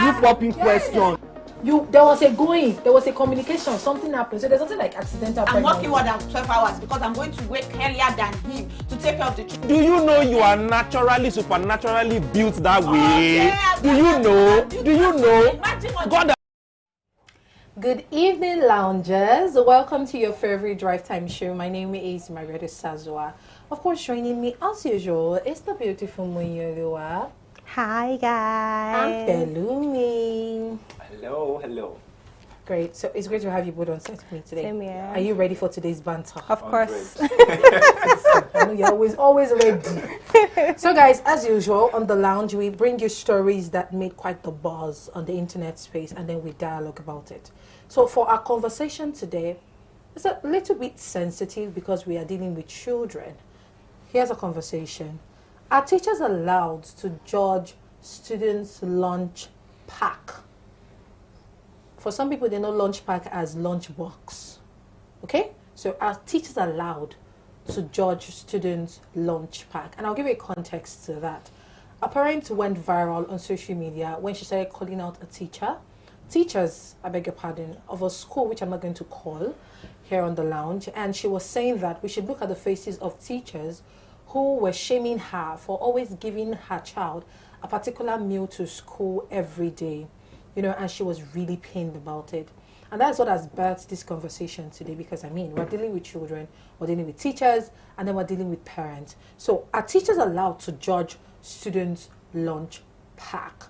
you popping question? There was a communication, something happened. So there's nothing like accidental I'm pregnancy. working more than 12 hours because I'm going to wake earlier than him to take care of the children. Do you know you are naturally, supernaturally built that way? Do you know? God. Good evening, loungers. Welcome to your favorite drive time show. My name is Marietta Sazwa. Of course, joining me as usual is the beautiful Muyolua. Hi guys. And Pelumi. Hello. Great. So it's great to have you both on set with me today. Same here. Are you ready for today's banter? Of course. I know you're always ready. So guys, as usual, on the lounge, we bring you stories that made quite the buzz on the internet space, and then we dialogue about it. So for our conversation today, it's a little bit sensitive because we are dealing with children. Here's a conversation. Are teachers allowed to judge students' lunch pack? For some people, they know lunch pack as lunch box. Okay? So are teachers allowed to judge students' lunch pack? And I'll give you a context to that. A parent went viral on social media when she started calling out a teacher. Teachers, I beg your pardon, of a school which I'm not going to call here on the lounge. And she was saying that we should look at the faces of teachers who were shaming her for always giving her child a particular meal to school every day. You know, and she was really pained about it. And that's what has birthed this conversation today, because I mean, we're dealing with children, we're dealing with teachers, and then we're dealing with parents. So are teachers allowed to judge students' lunch pack?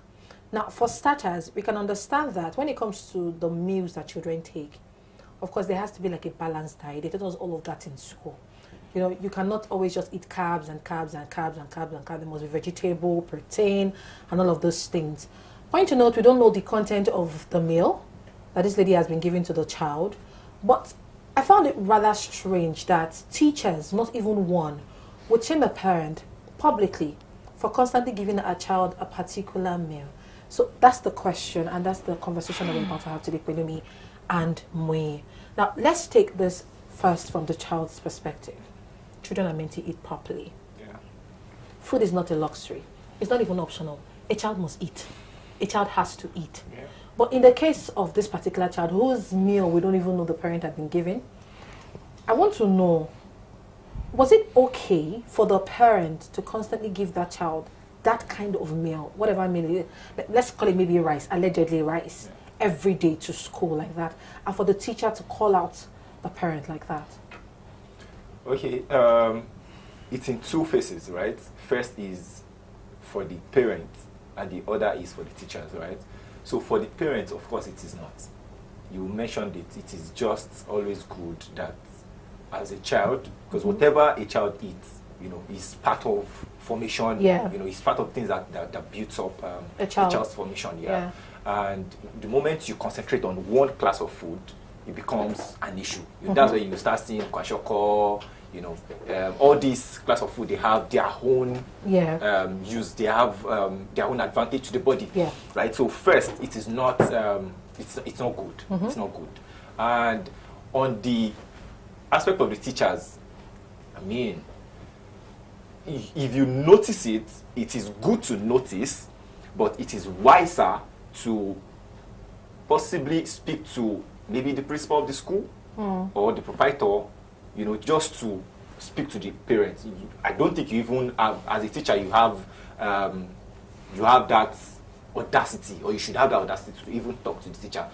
Now, for starters, we can understand that when it comes to the meals that children take, of course, there has to be like a balanced diet. They taught us all of that in school. You know, you cannot always just eat carbs and carbs and carbs and carbs and carbs. There must be vegetable, protein, and all of those things. Point to note, we don't know the content of the meal that this lady has been giving to the child. But I found it rather strange that teachers, not even one, would shame a parent publicly for constantly giving a child a particular meal. So that's the question, and that's the conversation that we're about to have today, Pelumi and Mui. Now, let's take this first from the child's perspective. Children are meant to eat properly. Yeah. Food is not a luxury. It's not even optional. A child must eat. A child has to eat. Yeah. But in the case of this particular child, whose meal we don't even know the parent had been given, I want to know, was it okay for the parent to constantly give that child that kind of meal, whatever meal it is, let's call it maybe rice, allegedly rice, every day to school like that, and for the teacher to call out the parent like that? Okay, it's in two phases, right? First is for the parent, and the other is for the teachers, right? So for the parents, of course, it is not. You mentioned it. It is just always good that as a child, because whatever a child eats, you know, is part of formation. Yeah. You know, it's part of things that builds up a child's formation. Yeah. And the moment you concentrate on one class of food, it becomes an issue. That's where you start seeing kwashiorkor, you know, all these class of food, they have their own use, they have their own advantage to the body, right? So first, it is not, it's not good. It's not good. And on the aspect of the teachers, I mean, if you notice it, it is good to notice, but it is wiser to possibly speak to maybe the principal of the school or the proprietor, you know, just to speak to the parents. I don't think you even have, as a teacher, you have that audacity, or you should have that audacity to even talk to the teacher,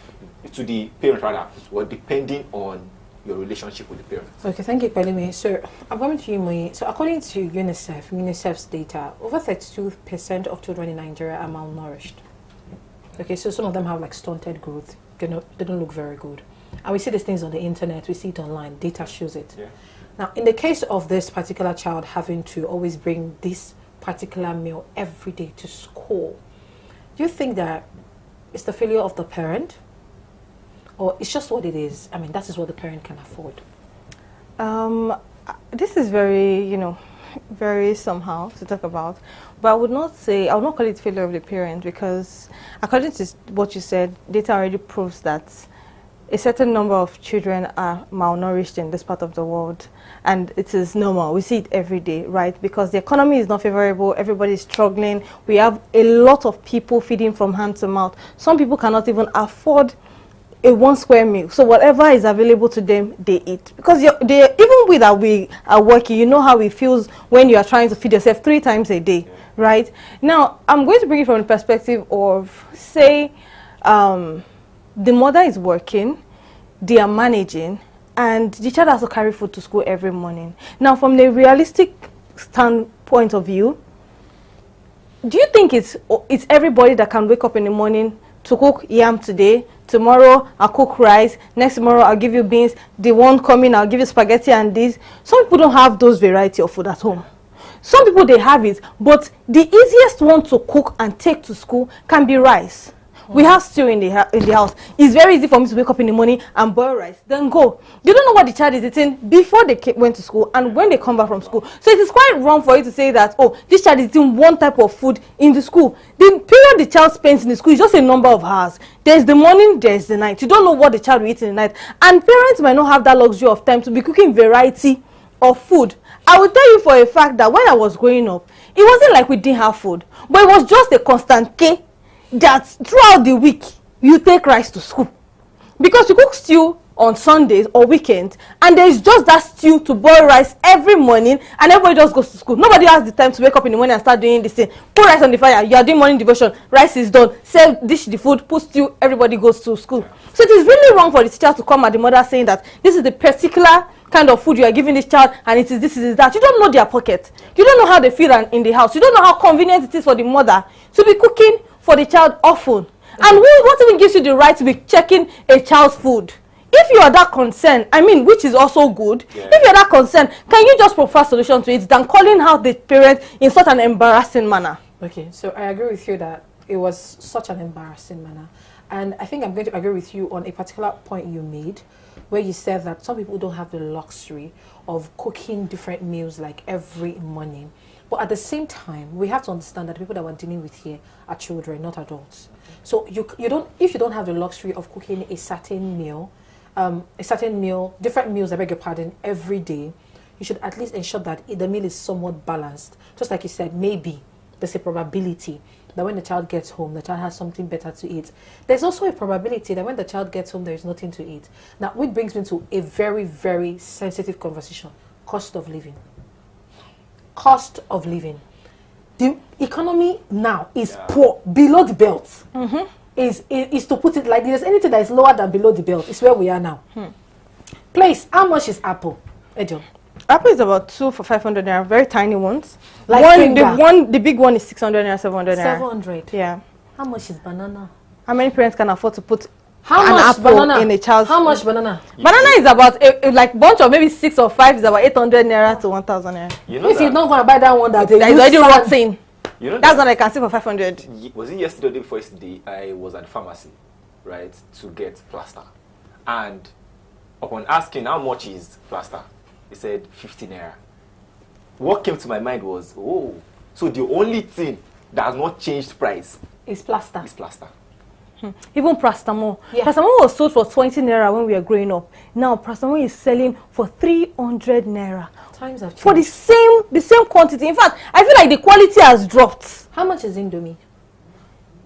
to the parent rather, or depending on your relationship with the parents. Okay, thank you, Pelumi. So I'm coming to you, Mui. So according to UNICEF's data, over 32% of children in Nigeria are malnourished. Okay, so some of them have like stunted growth. They don't look very good. And we see these things on the internet, we see it online, data shows it. Yeah. Now, in the case of this particular child having to always bring this particular meal every day to school, do you think that it's the failure of the parent? Or it's just what it is? I mean, that is what the parent can afford. This is very, you know, very somehow to talk about. But I would not call it failure of the parent, because according to what you said, data already proves that a certain number of children are malnourished in this part of the world, and it is normal. We see it every day, right? Because the economy is not favorable, everybody is struggling. We have a lot of people feeding from hand to mouth. Some people cannot even afford a 1 square meal, so whatever is available to them, they eat. Because even with that we are working, you know how it feels when you are trying to feed yourself 3 times a day, right? Now, I'm going to bring it from the perspective of, say, the mother is working, they are managing, and the child has to carry food to school every morning. Now, from the realistic standpoint of view, do you think it's everybody that can wake up in the morning to cook yam today, tomorrow I'll cook rice, next tomorrow I'll give you beans, the one coming I'll give you spaghetti and this? Some people don't have those variety of food at home. Some people, they have it, but the easiest one to cook and take to school can be rice. We have stew in the house. It's very easy for me to wake up in the morning and boil rice, then go. You don't know what the child is eating before they went to school and when they come back from school. So it is quite wrong for you to say that, oh, this child is eating one type of food in the school. The period the child spends in the school is just a number of hours. There's the morning, there's the night. You don't know what the child will eat in the night. And parents might not have that luxury of time to be cooking variety of food. I will tell you for a fact that when I was growing up, it wasn't like we didn't have food, but it was just a constant K that throughout the week you take rice to school, because you cook stew on Sundays or weekends, and there's just that stew to boil rice every morning, and everybody just goes to school. Nobody has the time to wake up in the morning and start doing this thing. Put rice on the fire, you are doing morning devotion, rice is done, sell dish the food, put stew, everybody goes to school. So it is really wrong for the teacher to come at the mother saying that this is the particular kind of food you are giving this child, and it is this, it is that. You don't know their pocket. You don't know how they feel in the house. You don't know how convenient it is for the mother to be cooking for the child often. And what even gives you the right to be checking a child's food? If you are that concerned, I mean, which is also good, if you are that concerned, can you just provide solution to it than calling out the parent in such an embarrassing manner? Okay, so I agree with you that it was such an embarrassing manner. And I think I'm going to agree with you on a particular point you made, where you said that some people don't have the luxury of cooking different meals like every morning. But at the same time, we have to understand that the people that we're dealing with here are children, not adults. So if you don't have the luxury of cooking a certain meal, different meals, I beg your pardon, every day, you should at least ensure that the meal is somewhat balanced. Just like you said, maybe there's a probability that when the child gets home, the child has something better to eat. There's also a probability that when the child gets home, there is nothing to eat. Now, which brings me to a very, very sensitive conversation: cost of living. Cost of living. The economy now is poor, below the belt. Is to put it like this: anything that is lower than below the belt is where we are now. Place, how much is apple? Ejo? Apple is about 2 for 500 naira, very tiny ones. Like the big one is 600 naira, 700 naira. 700. Yeah. How much is banana? How many parents can afford to put How an much apple banana? in a child's How food? much banana? Banana is about like bunch of maybe 6 or 5 is about 800 naira to 1,000 naira. You know If that, you're not going to buy that one that they That is use already sand. rotting. you know That's that, what I can see for 500. was it yesterday or the day before yesterday? I was at the pharmacy, right, to get plaster, and upon asking how much is plaster, he said 50 naira. What came to my mind was, oh, so the only thing that has not changed price It's plaster. is plaster. Even Prastamol. Yeah. Prastamol was sold for 20 naira when we were growing up. Now Prastamol is selling for 300 naira. Times have changed. For the same quantity. In fact, I feel like the quality has dropped. How much is Indomie?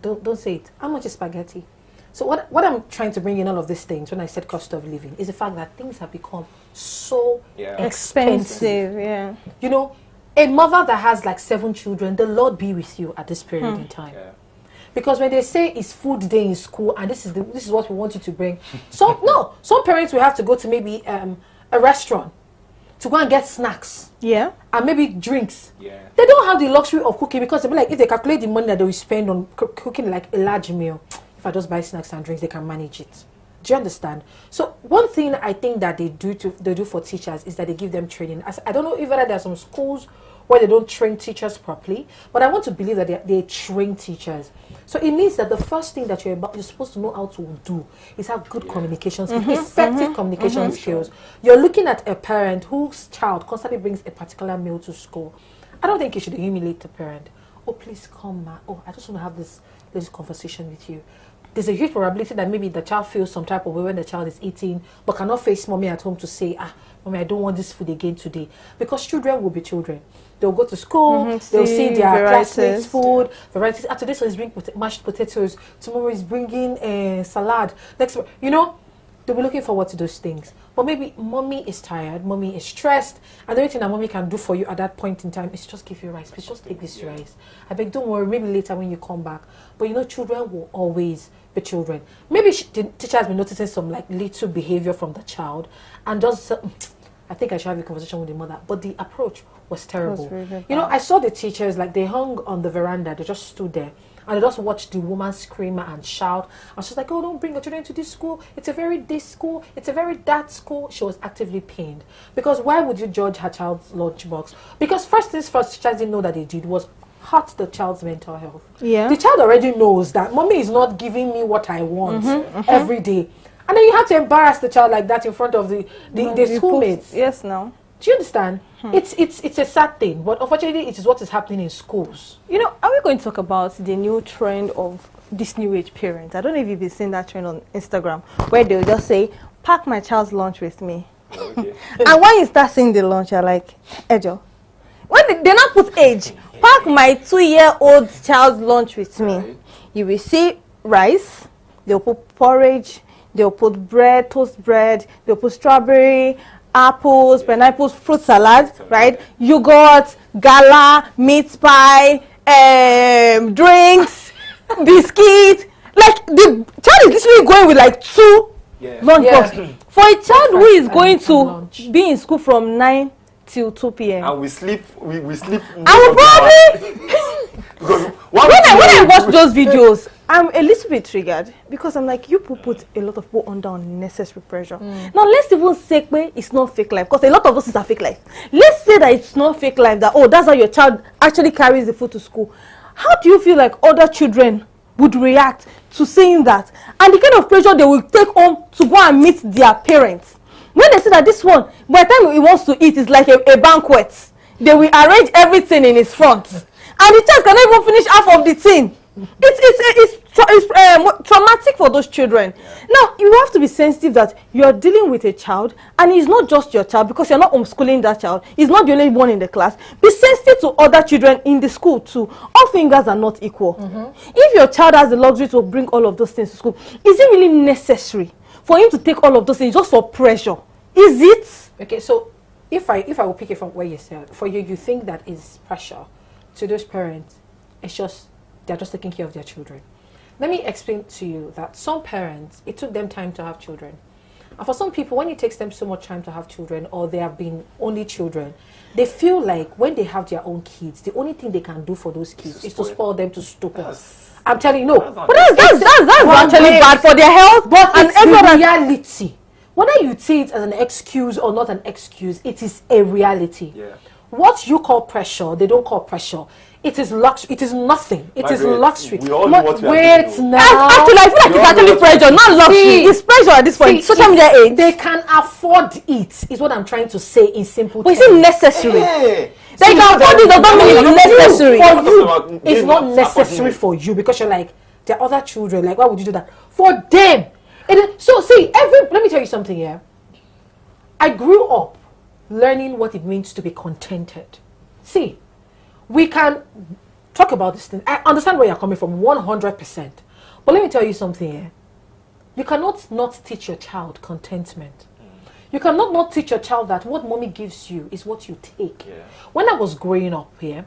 Don't say it. How much is spaghetti? So what I'm trying to bring in all of these things when I said cost of living is the fact that things have become so expensive. Yeah. You know, a mother that has like 7 children, the Lord be with you at this period in time. Yeah. Because when they say it's food day in school and this is what we want you to bring, some parents will have to go to maybe a restaurant to go and get snacks Yeah. and maybe drinks. Yeah. They don't have the luxury of cooking because they'll be like, if they calculate the money that they will spend on cooking like a large meal, if I just buy snacks and drinks, they can manage it. Do you understand? So one thing I think that they do for teachers is that they give them training. I don't know if there are some schools where they don't train teachers properly, but I want to believe that they train teachers. So it means that the first thing that you're supposed to know how to do is have good communication skills, effective communication skills. You're looking at a parent whose child constantly brings a particular meal to school. I don't think you should humiliate the parent. Oh, please come, ma. Oh, I just want to have this conversation with you. there's a huge probability that maybe the child feels some type of way when the child is eating, but cannot face mommy at home to say, mommy, I don't want this food again today. Because children will be children. They'll go to school, they'll see their classmates' food, varieties. Today, so he's bringing mashed potatoes. Tomorrow, he's bringing salad. Next, they'll be looking forward to those things. But maybe mommy is tired, mommy is stressed, and the only thing that mommy can do for you at that point in time is just give you rice. Please just take this rice. I beg, don't worry, maybe later when you come back. But children will always be children. Maybe the teacher has been noticing some little behavior from the child, and just I think I should have a conversation with the mother. But the approach was terrible. Really I saw the teachers they hung on the veranda. They just stood there. And I just watched the woman scream and shout. And she's like, oh, don't bring your children to this school. It's a very this school. It's a very that school. She was actively pained. Because why would you judge her child's lunchbox? Because first things first, teachers didn't know that they did was hurt the child's mental health. Yeah. The child already knows that mommy is not giving me what I want every day. And then you have to embarrass the child like that in front of the schoolmates. Yes, no. Do you understand? It's a sad thing, but unfortunately, it is what is happening in schools. Are we going to talk about the new trend of this new age parents? I don't know if you've been seeing that trend on Instagram, where they'll just say, pack my child's lunch with me. Okay. And when you start seeing the lunch, you're like, Ejo. When they not put age, pack my 2-year-old child's lunch with me. You will see rice, they'll put porridge, they'll put bread, toast bread, they'll put strawberry, apples, pineapples, fruit salad, right? Yogurt, gala, meat pie, drinks, biscuits. The child is literally going with 2 lunch boxes. For a child who is going to be in school from 9 till 2 p.m. And we sleep. I will probably when I watch those videos, I'm a little bit triggered because I'm like, you put a lot of people under unnecessary pressure. Now let's even say it's not fake life, because a lot of those things are fake life. Let's say that it's not fake life, that that's how your child actually carries the food to school. How do you feel like other children would react to seeing that, and the kind of pressure they will take home to go and meet their parents? When they see that this one, by the time he wants to eat, is like a banquet, they will arrange everything in his front, and the child cannot even finish half of the thing. It's traumatic for those children. Now, you have to be sensitive that you are dealing with a child, and he's not just your child, because you're not homeschooling that child. He's not the only one in the class. Be sensitive to other children in the school too. All fingers are not equal. If your child has the luxury to bring all of those things to school, is it really necessary for him to take all of those things just for pressure? Is it? Okay, so if I will pick it from where you said, for you think that is pressure to those parents, it's just they're just taking care of their children. Let me explain to you that some parents, it took them time to have children. And for some people, when it takes them so much time to have children, or they have been only children, they feel like when they have their own kids, the only thing they can do for those kids is to spoil them to stupor. I'm telling you, no. But that's actually bad for their health. But it's a reality. Whether you see it as an excuse or not an excuse, it is a reality. Yeah. What you call pressure, they don't call pressure. It is luxury. It is nothing. It is luxury. We all know what we wait are doing. now. Actually, I feel like it's actually pressure, not luxury. It's pressure at this point. Social media age. They can afford it. Is what I'm trying to say in simple terms. But is it necessary? Hey. They can afford it. Does not mean it's necessary. For you, it's not necessary for you, because you're like, there are other children. Like, why would you do that? For them. So see, let me tell you something here. I grew up learning what it means to be contented. See, we can talk about this thing. I understand where you're coming from 100%. But let me tell you something here. You cannot not teach your child contentment. You cannot not teach your child that what mommy gives you is what you take. Yeah. When I was growing up here,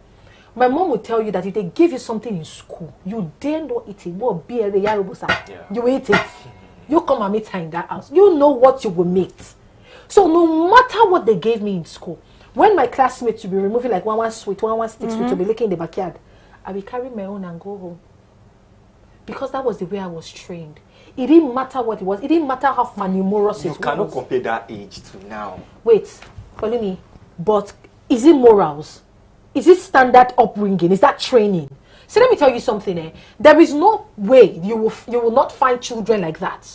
my mom would tell you that if they give you something in school, you dare not eat it. You eat it. You come and meet her in that house. You know what you will meet. So no matter what they gave me in school, when my classmates would be removing like one sweet, one stick sweet to be licking in the backyard, I will carry my own and go home. Because that was the way I was trained. It didn't matter what it was. It didn't matter how funny-morous it was. You cannot compare that age to now. Wait, follow me. But is it morals? Is it standard upbringing? Is that training? So let me tell you something. There is no way you will not find children like that.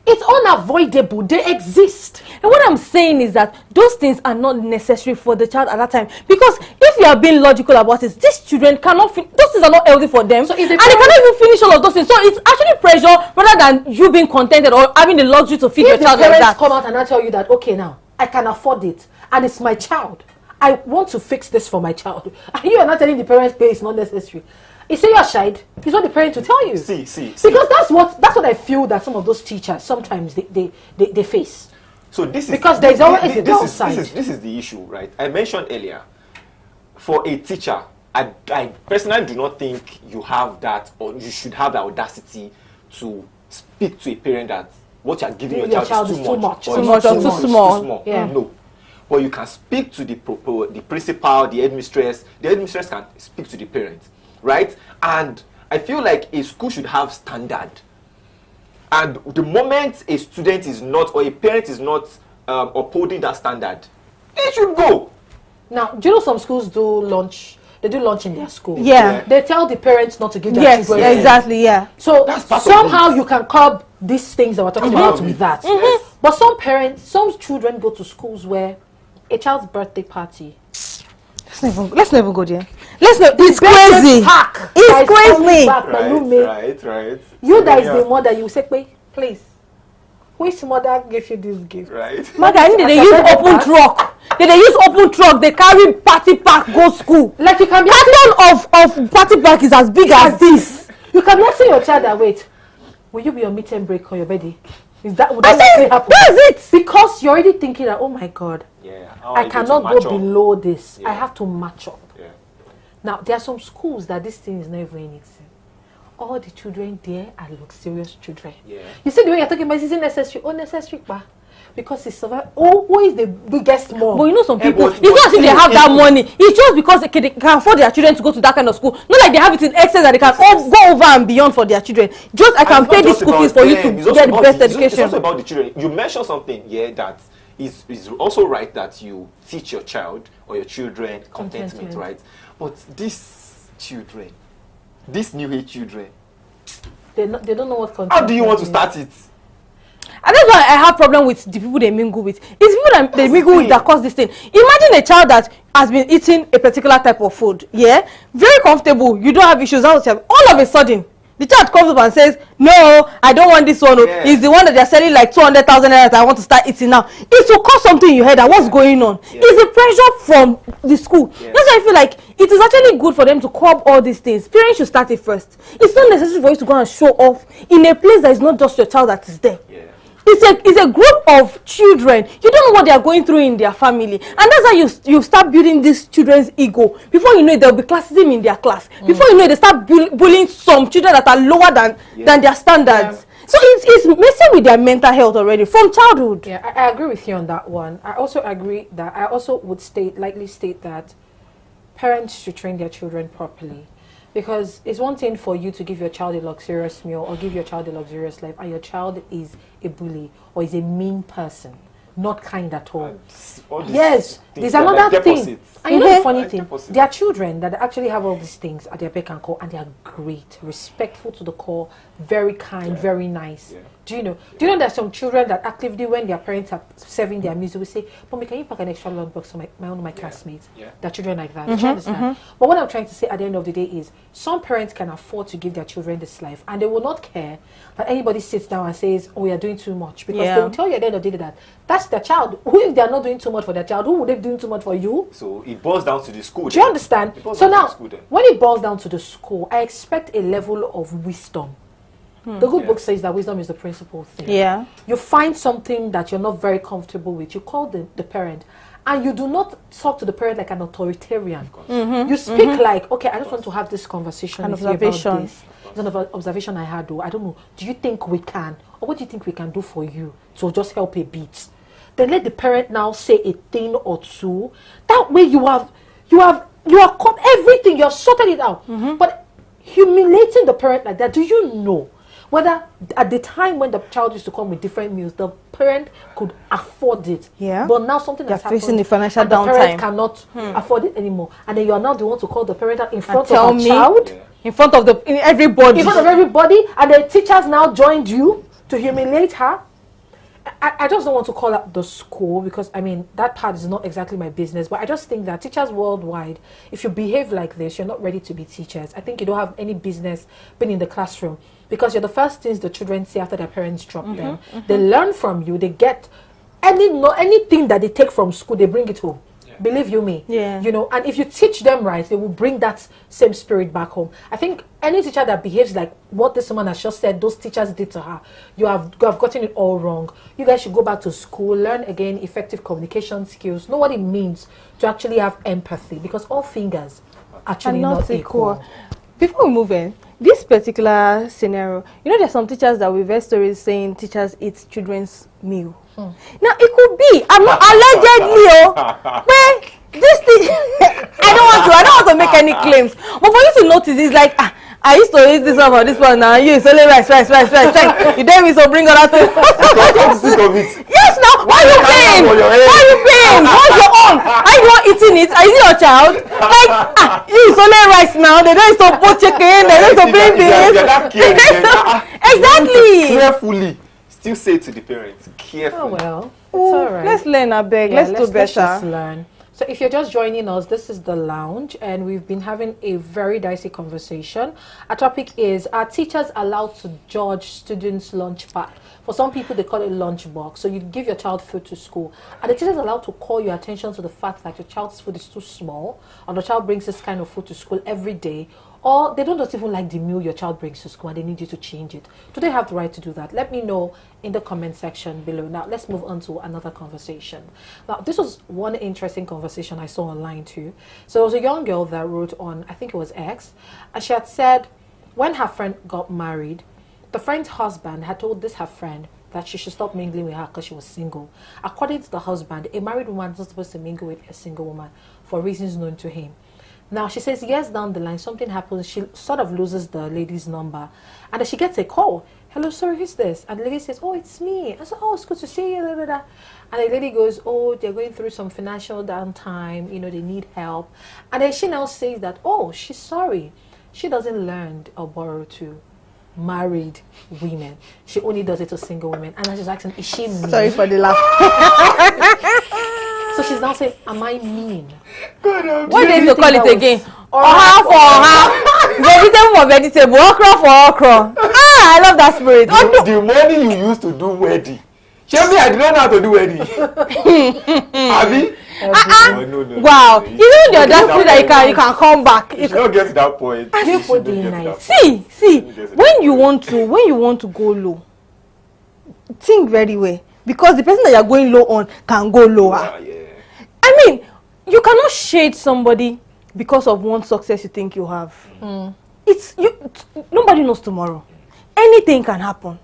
It's unavoidable. They exist. And what I'm saying is that those things are not necessary for the child at that time. Because if you are being logical about it, these children cannot, those things are not healthy for them. So and they cannot even finish all of those things. So it's actually pressure rather than you being contented or having the luxury to feed your child like that. If the parents come out and I tell you that, okay, now, I can afford it, and it's my child, I want to fix this for my child. And you are not telling the parents pay is not necessary. You say you're shy, it's what the parent to tell you. See. Because that's what I feel that some of those teachers sometimes they face. So this is because there's always a downside. This is the issue, right? I mentioned earlier, for a teacher, I personally do not think you have that, or you should have the audacity to speak to a parent that what you are giving your child is too much, or too small. Yeah. No. But you can speak to the principal, the headmistress. The headmistress can speak to the parent, right? And I feel like a school should have standard. And the moment a student is not, or a parent is not upholding that standard, they should go. Now, do you know some schools do lunch? They do lunch in their school. Yeah. They tell the parents not to give their children. Yes, exactly, yeah. So That's part of somehow it. you can curb these things that we're talking about with that. Yes. But some parents, some children go to schools where a child's birthday party. Let's never go there. It's crazy. It's crazy. Right. You that is the mother, you say, please, which mother gave you this gift? Right. Maga, they use open truck. They use open truck. They carry party pack go school. Like you can be carton of party pack is as big as this. You can not say your child that wait. Will you be on meet and break on your birthday? Would that I happen? That's it. Because you're already thinking that, oh my God, Yeah. I cannot go below this. Yeah. I have to match up. Yeah. Now there are some schools that this thing is not even anything. All the children there are luxurious children. Yeah. You see the way you're talking about, is it necessary? Oh, necessary, pa. Because it's who is the biggest mom? But you know some people, but it's not as if they have that people- money. It's just because they can afford their children to go to that kind of school. Not like they have it in excess that they can go over and beyond for their children. Just I can And pay it's this not school fees just for you about them, to it's also get the about best It's education. also about the children. You mentioned something here that is also right, that you teach your child or your children contentment, right? But these children, these new age children, They don't know what contentment how do you want to is. start it? And that's why I have problem with the people they mingle with. It's people that they mingle with that cause this thing. Imagine a child that has been eating a particular type of food, yeah, very comfortable. You don't have issues. All of a sudden, the child comes up and says, "No, I don't want this one. Yeah. It's the one that they're selling like 200,000 naira that I want to start eating now." It will cause something in your head. That what's going on? Yeah. It's a pressure from the school. Yeah. That's why I feel like it is actually good for them to curb all these things. Parents should start it first. It's not necessary for you to go and show off in a place that is not just your child that is there. Yeah. It's a group of children. You don't know what they are going through in their family, and that's how you start building these children's ego. Before you know it, there will be classism in their class. Before you know it, they start bullying some children that are lower than their standards. So it's messing with their mental health already from childhood. Yeah, I agree with you on that one. I also would likely state that parents should train their children properly. Because it's one thing for you to give your child a luxurious meal or give your child a luxurious life, and your child is a bully or is a mean person, not kind at all. All these Yes, things there's are another like thing. deposits. And you know the funny Like thing? deposits. There are children that actually have all these things at their beck and call, and they are great, respectful to the core, very kind, very nice. Yeah. Do you know there's some children that actively, when their parents are serving their meals, will say, "Mommy, can you pack an extra lunchbox for my classmates?" Yeah. There are children like that. Do you understand? But what I'm trying to say at the end of the day is, some parents can afford to give their children this life, and they will not care that anybody sits down and says, "Oh, you're doing too much," because they will tell you at the end of the day that that's their child. Who, if they are not doing too much for their child, who would they be doing too much for you? So it boils down to the school. Do you understand? It boils So down to now, the school then. when it boils down to the school, I expect a level of wisdom. The good book says that wisdom is the principal thing. Yeah. You find something that you're not very comfortable with, you call the parent, and you do not talk to the parent like an authoritarian. You speak like, okay, I just want to have this conversation An with you about observation. this. It's an observation I had, though. I don't know. Do you think we can, or what do you think we can do for you to just help a bit? Then let the parent now say a thing or two. That way you have caught everything. You have sorted it out. But humiliating the parent like that, do you know whether at the time when the child used to come with different meals, the parent could afford it? Yeah. But now something They're has happened, facing the financial and the parent downtime. cannot afford it anymore, and then you are now the one to call the parent out in front tell of the me. child, Yeah. In front of everybody. in front of everybody, and the teachers now joined you to humiliate her. I just don't want to call out the school because, I mean, that part is not exactly my business. But I just think that teachers worldwide, if you behave like this, you're not ready to be teachers. I think you don't have any business being in the classroom because you're the first things the children see after their parents drop them. They learn from you. They get anything that they take from school, they bring it home. Believe you me. You know, and if you teach them right, they will bring that same spirit back home. I think any teacher that behaves like what this woman has just said, those teachers did to her, you have gotten it all wrong. You guys should go back to school, learn again effective communication skills, know what it means to actually have empathy, because all fingers actually not equal. Before we move in, this particular scenario, you know, there's some teachers that we've heard stories saying teachers eat children's meal. Now it could be, I'm not allegedly, but this thing, I don't want to make any claims. But for you to notice, it's like, I used to eat this one for this one now. You, it's only rice. You dare me to bring other things. Yes, now. Why are you paying? What's your own? Are you not eating it? Are you your child? Like, you, it's only rice now. They don't used to put chicken. They don't used to bring this. Exactly. Carefully. Still say to the parents, carefully. Oh well, it's all right. Let's learn, I beg. Let's do better. Let's just learn. So if you're just joining us, this is The Lounge, and we've been having a very dicey conversation. Our topic is, are teachers allowed to judge students' lunch pack? For some people, they call it lunch box. So you give your child food to school. Are the teachers allowed to call your attention to the fact that your child's food is too small, or the child brings this kind of food to school every day, or they don't just even like the meal your child brings to school and they need you to change it? Do they have the right to do that? Let me know in the comment section below. Now, let's move on to another conversation. Now, this was one interesting conversation I saw online too. So there was a young girl that wrote on, I think it was X, and she had said when her friend got married, the friend's husband had told her friend that she should stop mingling with her because she was single. According to the husband, a married woman is not supposed to mingle with a single woman for reasons known to him. Now, she says years down the line, something happens. She sort of loses the lady's number. And then she gets a call. Hello, sorry, who's this? And the lady says, oh, it's me. I said, oh, it's good to see you. And the lady goes, oh, they're going through some financial downtime. You know, they need help. And then she now says that, oh, she's sorry. She doesn't learn or borrow to married women. She only does it to single women. And then she's asking, is she mean? Sorry for the laugh. So she's now saying, am I mean? What do you call it again? Oha for oha. Vegetable for vegetable. Okra for okra. I love that spirit. The money you used to do wedding. Tell me I did not know how to do wedding. Abi? No. Wow. You know the audacity that you can come back. You should not get to that point. See, when you want to go low, think very well. Because the person that you're going low on can go lower. I mean, you cannot shade somebody because of one success you think you have. Nobody knows tomorrow. Anything can happen.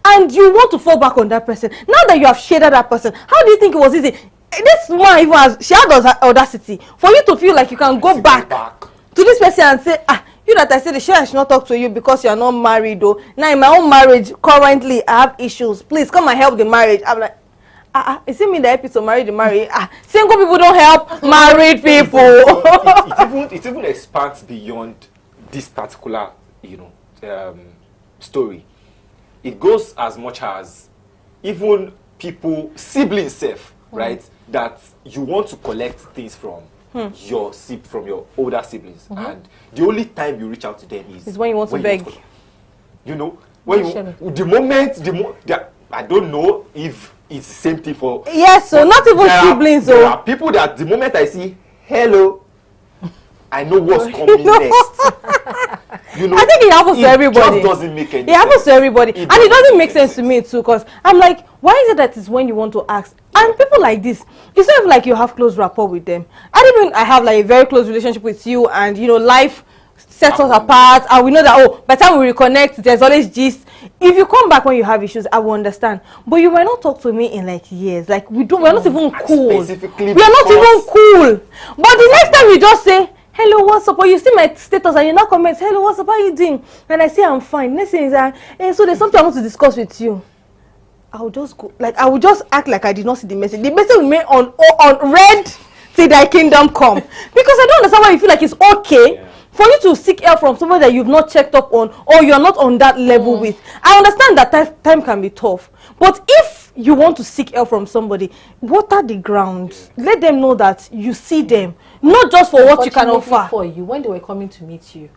And you want to fall back on that person. Now that you have shaded that person, how do you think it was easy? This woman even has, she had audacity for you to feel like you can go back to this person and say, you that I said I should not talk to you because you are not married though. Now in my own marriage, currently I have issues. Please come and help the marriage. I'm like, is it me that help you to marry the married? Single people don't help married people. It even expands beyond this particular, story. It goes as much as even people, siblings self, right? That you want to collect things from your older siblings, and the only time you reach out to them is when you want to beg. I don't know if it's the same thing for. Yes, so not even siblings. There are people that the moment I see hello, I know what's coming next. I think it happens to everybody. It just doesn't make any sense. It happens to everybody. And it doesn't make sense to me too, because I'm like, why is it that it's when you want to ask? And people like this, it's not like you have close rapport with them. I have like a very close relationship with you, and life sets us apart, and we know that, by the time we reconnect, there's always gist. If you come back when you have issues, I will understand. But you might not talk to me in like years. Like we're not even cool. We are not even cool. But the next time you just say, hello, what's up? Or you see my status and you now comment, hello, what's up? How are you doing? And I say I'm fine. Next thing is so there's something I want to discuss with you. I will just go, like I will just act like I did not see the message. The message will remain on red till thy kingdom come. Because I don't understand why you feel like it's okay for you to seek help from someone that you've not checked up on, or you're not on that level with. I understand that time can be tough. But if you want to seek help from somebody, water the ground. Let them know that you see them, not just for what you can offer. For you, when they were coming to meet you,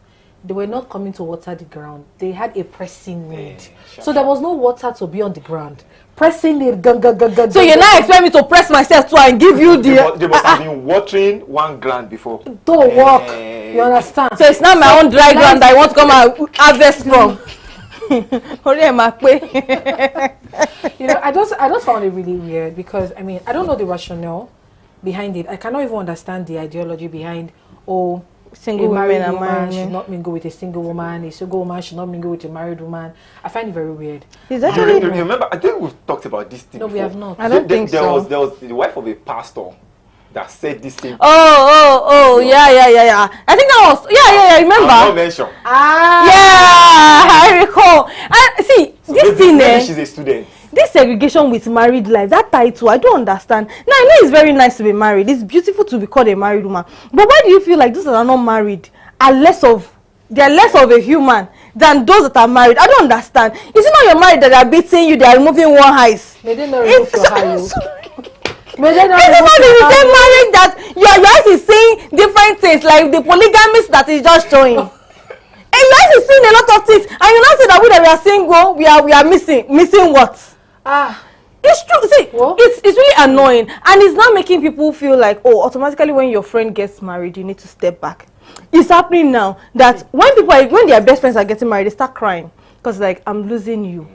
they were not coming to water the ground. They had a pressing need. So there was no water to be on the ground. Pressing need. So you now expect me to press myself to and give you the... They must have been watering 1 grand before. Don't walk. You understand? So it's not my own dry ground that I want to come and harvest from. You know, I just found it really weird because, I mean, I don't know the rationale behind it. I cannot even understand the ideology behind, single a married women woman should not mingle with a single woman, a single woman should not mingle with a married woman. I find it very weird. Is that really... Remember, I think we've talked about this thing No, before. we have not. I don't think there so. was the wife of a pastor that said this thing. Yeah. I think that was... Yeah, remember? Not mention. Yeah, I recall. And see, So this thing, maybe she's a student. this segregation with married life, that title, I don't understand. Now, I know it's very nice to be married. It's beautiful to be called a married woman. But why do you feel like those that are not married are less of a human than those that are married? I don't understand. Is it not you're married that they are beating you, they are removing one eyes? May they not remove your eye. May they not Is it remove not your the same eye? marriage that your eyes is saying different things, like the polygamist that is just showing? And your eyes is seeing a lot of things, and you now say that we are single, we are missing what? It's true. See, What? it's really annoying, and it's not making people feel like, oh, automatically when your friend gets married, you need to step back. It's happening now that when their best friends are getting married, they start crying because like, I'm losing you.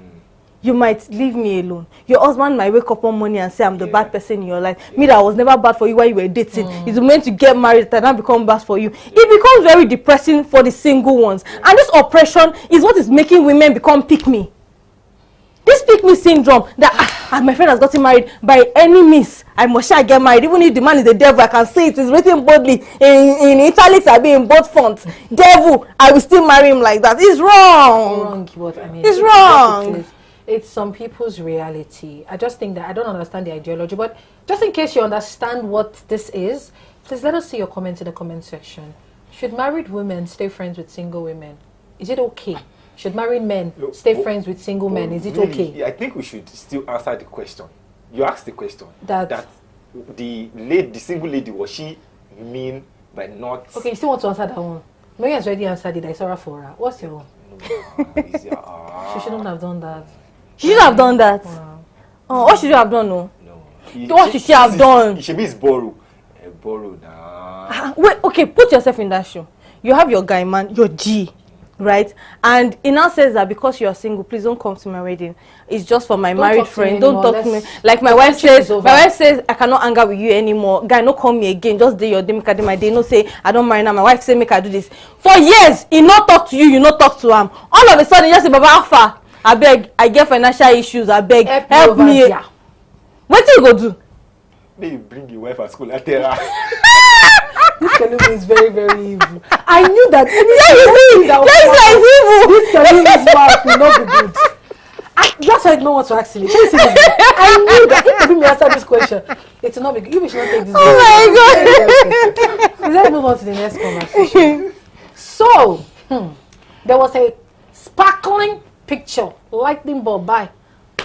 You might leave me alone. Your husband might wake up one morning and say, I'm the bad person in your life. Me that was never bad for you while you were dating. It's meant to get married that now become bad for you. It becomes very depressing for the single ones. And this oppression is what is making women become pick-me. This pick-me syndrome that my friend has gotten married, by any means I must get married. Even if the man is the devil, I can see it is written boldly in italics, I be in both fonts. Devil, I will still marry him like that. It's wrong. Wrong, but I mean, It's wrong. It's some people's reality. I just think that I don't understand the ideology, but just in case you understand what this is, please let us see your comments in the comment section. Should married women stay friends with single women? Is it okay? Should married men stay friends with single men? Is it Really, okay? I think we should still answer the question. You asked the question That the single lady, was she mean by not? Okay, you still want to answer that one? Maybe has already answered it. I saw her for her. What's your one? She shouldn't have done that. She should have done that. Wow. Oh, what should you have done? No. What should she have done? It should be his borrow. Borrow now. Wait, okay, put yourself in that shoe. You have your guy man, your G, right? And he now says that because you are single, please don't come to my wedding. It's just for my married talk to me friend. Don't anymore. talk to me. Let's- Like my the wife friendship says, is over. my wife says I cannot hang out with you anymore. Guy, no call me again. Just do your day, make I do my day. No say I don't marry now. My wife say make I do this. For years, he not talk to you, you not talk to him. All of a sudden, you just say, Baba Alpha, I beg, I get financial issues. I beg, help me. over there. What you go do? Maybe bring your wife at school. I tell her. This Kalumi is very, very evil. I knew that. This This Kalumi's mouth will not be good. That's why I don't want to ask him. I knew that if Kalumi answer this question, it will not be good. You should not take this. Oh my God. Let's move on to the next conversation. So, there was a sparkling picture, lightning bulb by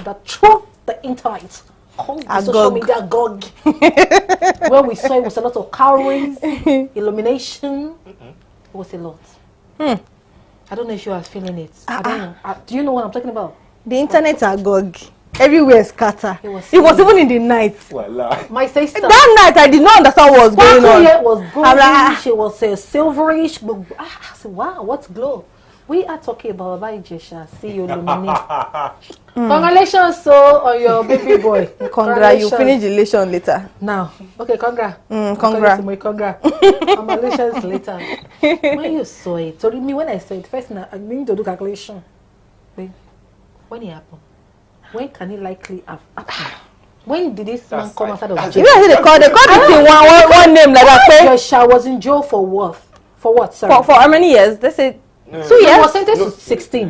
that through the internet, called the social media gog, where we saw it was a lot of cowries, illumination. It was a lot. I don't know if you are feeling it. I don't know. Do you know what I'm talking about? The internet agog. Everywhere scatter. It was even in the night. Voila. My sister. That night I did not understand what was going on. It was I'm like, golden. She was silverish. I said, wow, what's glow? We are talking about Baba Ijesha. See you illuminate. Congratulations, so on your baby boy. Congra, you finish the relation later. Now, okay, congra. Congra. Congratulations later. When you saw it, so me when I saw it first, I need to do calculation. Wait, when it happened, when can it likely have happened? When did this man come outside of jail? You know they call it in one name like that. Ijesha was in jail for what? For what, sir? For how many years? They said 2 years. He was sentenced to 16.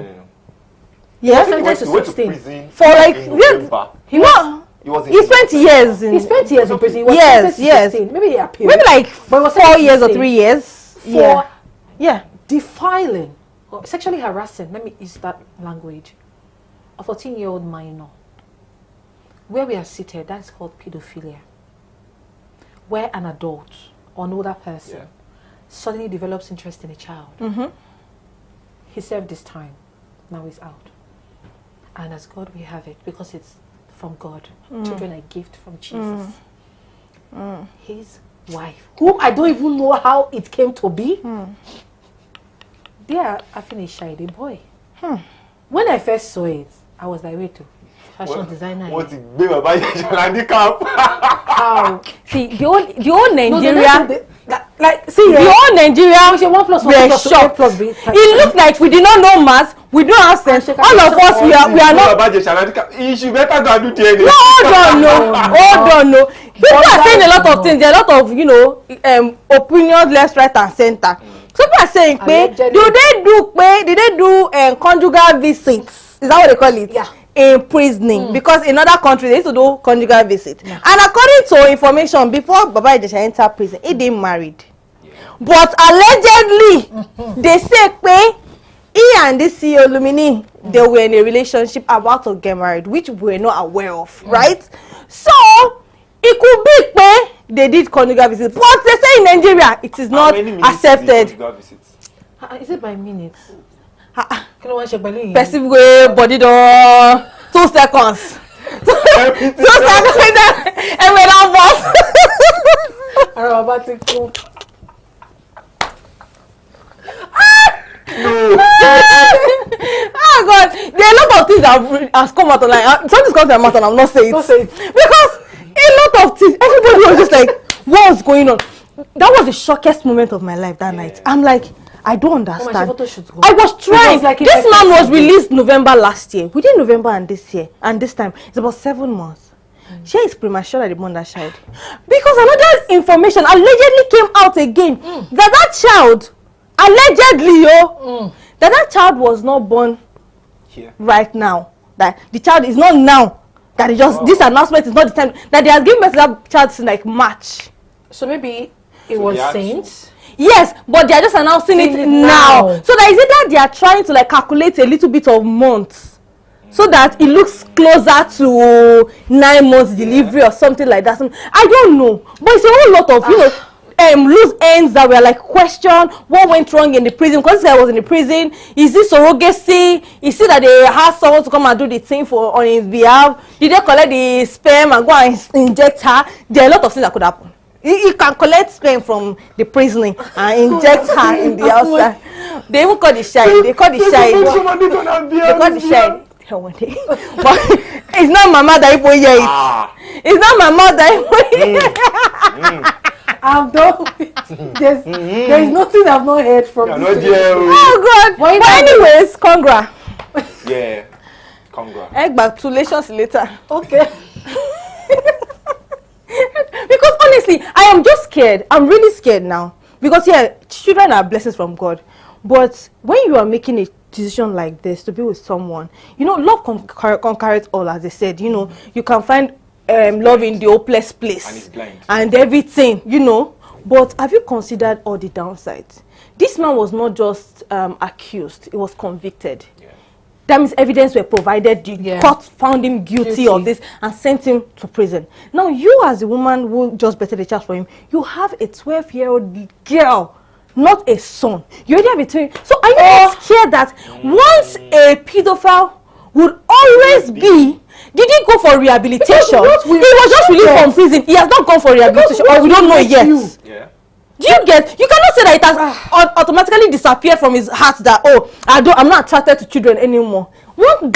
Yes. He was sentenced to He went to 16. prison For like in November. He was. He spent years in. He spent years in prison. He was Yes, sentenced to yes. 16. Maybe he appealed. Maybe like But it was 4 years or 16. 3 years. For Yeah. defiling or sexually harassing, let me use that language, a 14-year-old minor. where we are seated, that's called pedophilia. Where an adult or an older person suddenly develops interest in a child. He served this time. Now he's out. And as God we have it, because it's from God. Children are a gift from Jesus. His wife, whom I don't even know how it came to be, they are having a shiny boy. When I first saw it, I was like, wait, fashion designer. What the baby how? See, the whole Nigeria. See, the whole Nigeria, 1 plus 1 we're plus shocked. plus B. It looks like we did not know maths. We don't have sense. All of us, we are not. You should better go and do DNA. No, hold on, no. People are saying a lot of things. There are a lot of, opinions left, right, and center. So people are saying, did they do conjugal visits? Is that what they call it? Yeah. In prisoning, because in other countries they used to do conjugal visit. And according to information, before Baba Ijesha entered prison, he didn't married. But allegedly, they say he and this CEO Lumini, they were in a relationship about to get married, which we were not aware of, right? So it could be they did conjugal visits, but they say in Nigeria it is not accepted. Is it by minutes? Passive way, body door, 2 seconds. 2 seconds, and we're not boss. I'm about to cook. Oh God, there are a lot of things that has come out online. Something's come to my mouth and I'm not saying it. Because a lot of things, everybody was just like, what was going on? That was the shockest moment of my life that night. I'm like, I don't understand. I was trying. This man was released November last year. Within November and this year, and this time, it's about 7 months. She is premature at the mother child. Because another information allegedly came out again that child, allegedly, that child was not born right now. That the child is not now. That it just this announcement is not the time that they have given birth to that child since like March. So maybe it was Saints. Yes, but they are just announcing it now. So that is it that they are trying to like calculate a little bit of months, so that it looks closer to 9 months delivery or something like that. I don't know, but it's a whole lot of loose ends that were like question what went wrong in the prison, because this guy was in the prison. Is this surrogacy? Is it that they had someone to come and do the thing on his behalf? Did they collect the sperm and go and inject her? There are a lot of things that could happen. You can collect sperm from the prisoning and inject her in the outside. They even call the child. They call the child. They call the child. But it's not Mama that you hear it. It's not Mama that you hear it. I've done it. There is nothing I've not heard from this. Oh God. But anyways, congra. Yeah. Congra. Congratulations later. Okay. Because honestly, I am just scared. I'm really scared now. Because children are blessings from God. But when you are making a decision like this to be with someone, love conquers all, as they said. You can find love in the hopeless place. And it's blind. And everything, But have you considered all the downsides? This man was not just accused, he was convicted. That means evidence were provided. The court found him guilty of this and sent him to prison. Now, you as a woman who just bettered the charge for him, you have a 12-year-old girl, not a son. You already have a 12. So are you not scared that once a pedophile would always be, did he go for rehabilitation? He was just released from prison. He has not gone for rehabilitation, or we don't know yet. Do you get? You cannot say that it has automatically disappeared from his heart that, I'm not attracted to children anymore. One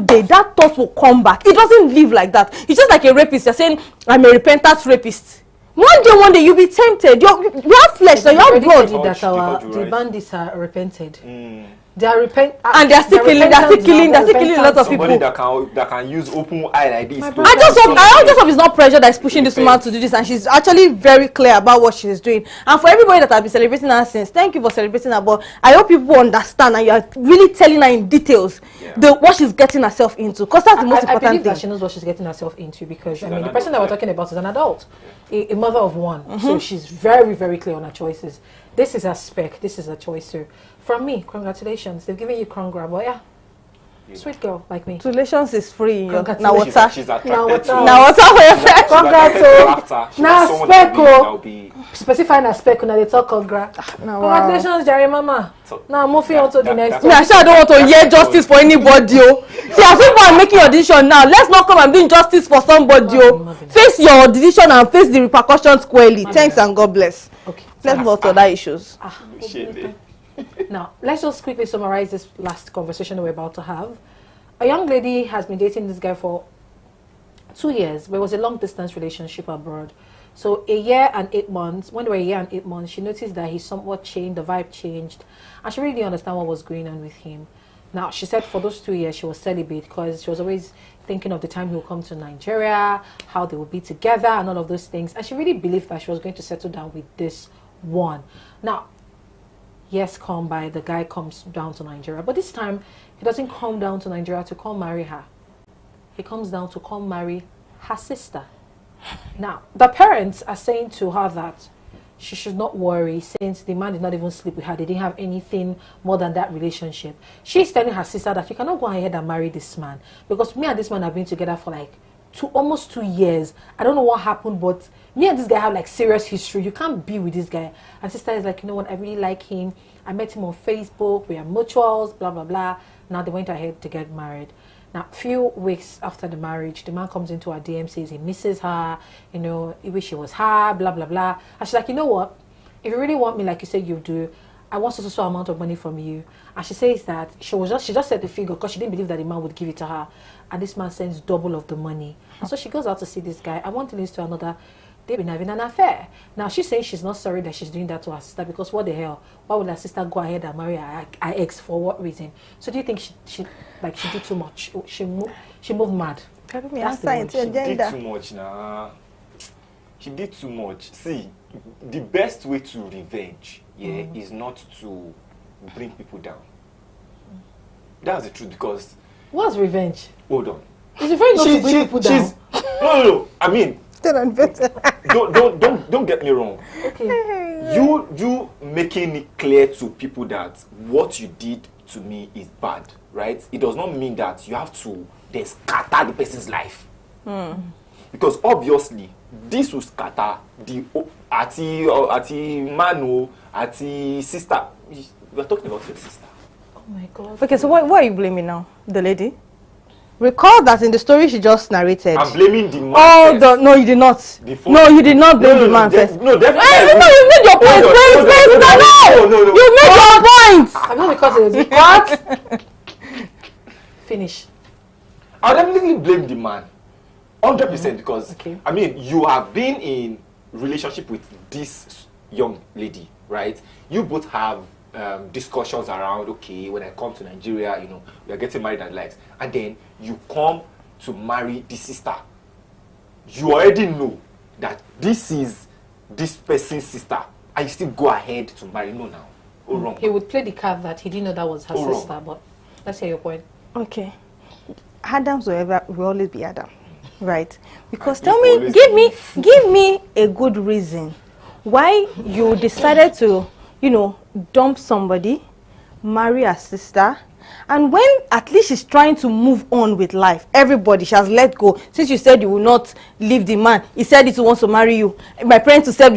day, that thought will come back. It doesn't live like that. It's just like a rapist. You're saying, I'm a repentant rapist. One day, you'll be tempted. You have flesh, so you have blood. The bandits are repented. They are and they are still killing a lot of people. Somebody that can use open eye like this. I just hope it's not pressure that is pushing this woman to do this, and she's actually very clear about what she's doing. And for everybody that has been celebrating her since, thank you for celebrating her. But I hope people understand and you are really telling her in details what she's getting herself into, because that's the most important thing. I believe that she knows what she's getting herself into, because the person that we're talking about is an adult, a mother of one. So she's very, very clear on her choices. This is her spec. This is her choice. So from me, congratulations. They've given you congra, but Sweet girl like me. Relations is free. Now Congratulations. what's She's Now attracted what's to. up? Now what's up for your friend? Congrats, Congrats. Now spec, specifying a spec when they talk congrats. Congratulations, Jerry Mama. Now moving on to the next Me, one. I sure don't want to hear justice for anybody. See, as people are making your decision now, let's not come and do justice for somebody. Face your decision and face the repercussions squarely. Thanks and God bless. Okay. Let's move to other issues. Now, let's just quickly summarize this last conversation we're about to have. A young lady has been dating this guy for 2 years, but it was a long distance relationship abroad. So a year and 8 months, when they were a year and 8 months, she noticed that he somewhat changed, the vibe changed, and she really didn't understand what was going on with him. Now, she said for those 2 years, she was celibate because she was always thinking of the time he would come to Nigeria, how they would be together, and all of those things. And she really believed that she was going to settle down with this one. Now, years come by, the guy comes down to Nigeria, but this time, he doesn't come down to Nigeria to come marry her. He comes down to come marry her sister. Now, the parents are saying to her that she should not worry since the man did not even sleep with her. They didn't have anything more than that relationship. She's telling her sister that you cannot go ahead and marry this man because me and this man have been together for like almost 2 years. I don't know what happened, but me and this guy have like serious history. You can't be with this guy. And sister is like, you know what, I really like him. I met him on Facebook. We are mutuals, blah, blah, blah. Now they went ahead to get married. Now, a few weeks after the marriage, the man comes into her DM, says he misses her, you know, he wish he was her, blah, blah, blah. And she's like, you know what? If you really want me, like you said you do, I want such amount of money from you. And she says that she just said the figure because she didn't believe that the man would give it to her. And this man sends double of the money. And so she goes out to see this guy. I want to listen to another. They've been having an affair. Now, she's saying she's not sorry that she's doing that to her sister because what the hell? Why would her sister go ahead and marry her ex? For what reason? So do you think she did too much? She moved mad? She did too much now. She did too much. See, the best way to revenge is not to bring people down. That's the truth because... What's revenge? Hold on. Is revenge not to bring people down? No. I mean... don't get me wrong. Okay. You making it clear to people that what you did to me is bad, right? It does not mean that you have to then scatter the person's life. Because obviously this will scatter the ati mano ati sister. We are talking about your sister. Oh my God. Okay, so what are you blaming now? The lady? Recall that in the story she just narrated. I'm blaming the man. Oh, no, you did not. No, you did not blame the man first. No, definitely. No, you made your point. No. You made your point. I'm not because of what? Finish. I'll definitely blame the man. 100% because, I mean, you have been in relationship with this young lady, right? You both have discussions around, okay, when I come to Nigeria, you know, we are getting married and likes. And then you come to marry the sister. You already know that this is this person's sister. And you still go ahead to marry. No, now. Oh, wrong. He would play the card that he didn't know that was her sister, wrong. but let's hear your point. Okay. Adams will always be Adam, right? Because give me a good reason why you decided to, you know, dump somebody, marry a sister, and when at least she's trying to move on with life, everybody, she has let go. Since you said you will not leave the man, he said he wants to marry you. My parents said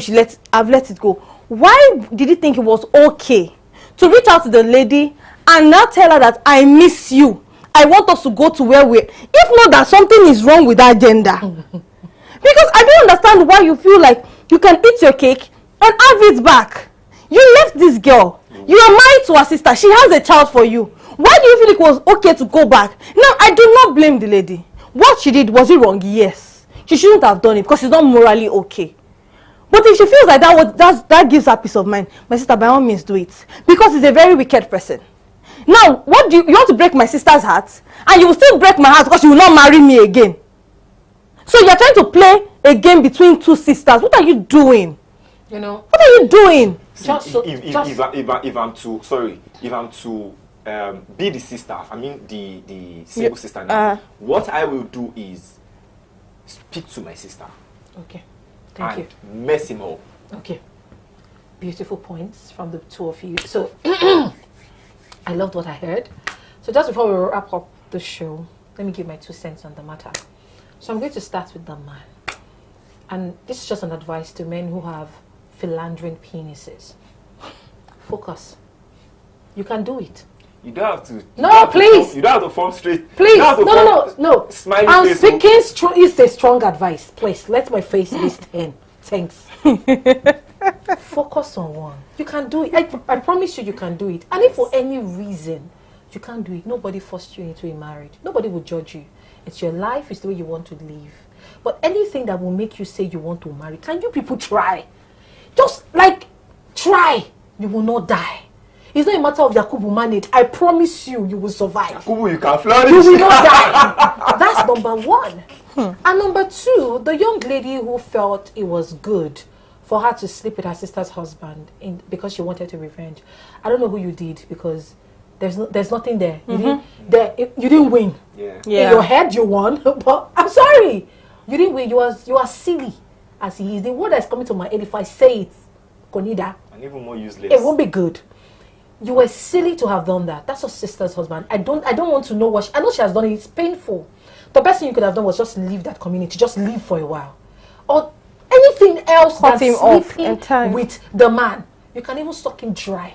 I've let it go. Why did you think it was okay to reach out to the lady and now tell her that I miss you? I want us to go to where we're... If not that something is wrong with that gender. Because I don't understand why you feel like you can eat your cake and have it back. You left this girl. You are married to her sister. She has a child for you. Why do you feel it was okay to go back? Now, I do not blame the lady. What she did, was it wrong? Yes. She shouldn't have done it because it's not morally okay. But if she feels like that gives her peace of mind, my sister, by all means, do it. Because he's a very wicked person. Now, what do you want to break my sister's heart? And you will still break my heart because you will not marry me again. So you're trying to play a game between two sisters. What are you doing? You know? What are you doing? See, if I'm to be the sister, I mean the single sister now, what I will do is speak to my sister. Okay. Thank you. Mess him up. Okay. Beautiful points from the two of you. So I loved what I heard. So just before we wrap up the show, let me give my 2 cents on the matter. So I'm going to start with the man. And this is just an advice to men who have philandering penises. Focus. You can do it. You don't have to. No, please. You don't have to form straight. Please. No. Smiley I'm face. speaking it's a strong advice. Please, let my face list 10. Thanks. Focus on one. You can do it. I promise you can do it. And if for any reason you can't do it, nobody forced you into a marriage. Nobody will judge you. It's your life. It's the way you want to live. But anything that will make you say you want to marry, can you people try? Just try. You will not die. It's not a matter of Yakubu manage. I promise you will survive. Yakubu, you can flourish. You will not die. That's number 1. And number 2, the young lady who felt it was good for her to sleep with her sister's husband because she wanted to revenge. I don't know who you did because there's nothing there. You didn't win. Yeah. In your head you won, but I'm sorry, you didn't win. You are silly as he is. The word that's coming to my head, if I say it, Konida, and even more useless. it won't be good. You were silly to have done that. That's her sister's husband. I don't want to know I know she has done it. It's painful. The best thing you could have done was just leave that community. Just leave for a while. Or anything else Cut him off sleeping entirely. with the man. You can even suck him dry.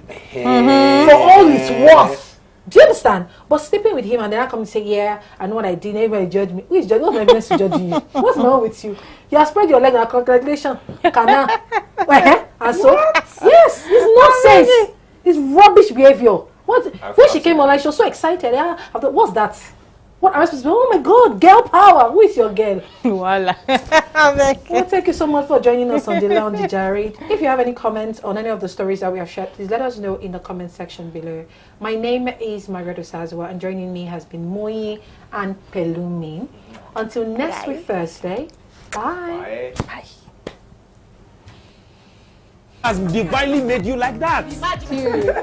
Hey. For all it's worth. Do you understand? But sleeping with him and then I come and say, yeah, I know what I did. Everybody judge me. Who is judging? What's my business to judge you? What's wrong with you? You have spread your leg and congratulations. Kana. And so, yes, it's nonsense. It's rubbish behavior. When she came online, she was so excited. Yeah, what's that? What am I supposed to do? Oh my God, girl power. Who is your girl? Voila. Well, thank you so much for joining us on the Lounge, Jared. If you have any comments on any of the stories that we have shared, please let us know in the comment section below. My name is Margaret Osazwa, and joining me has been Moyi and Pelumi. Until next week, Thursday. Bye. Bye. Has divinely made you like that. Imagine.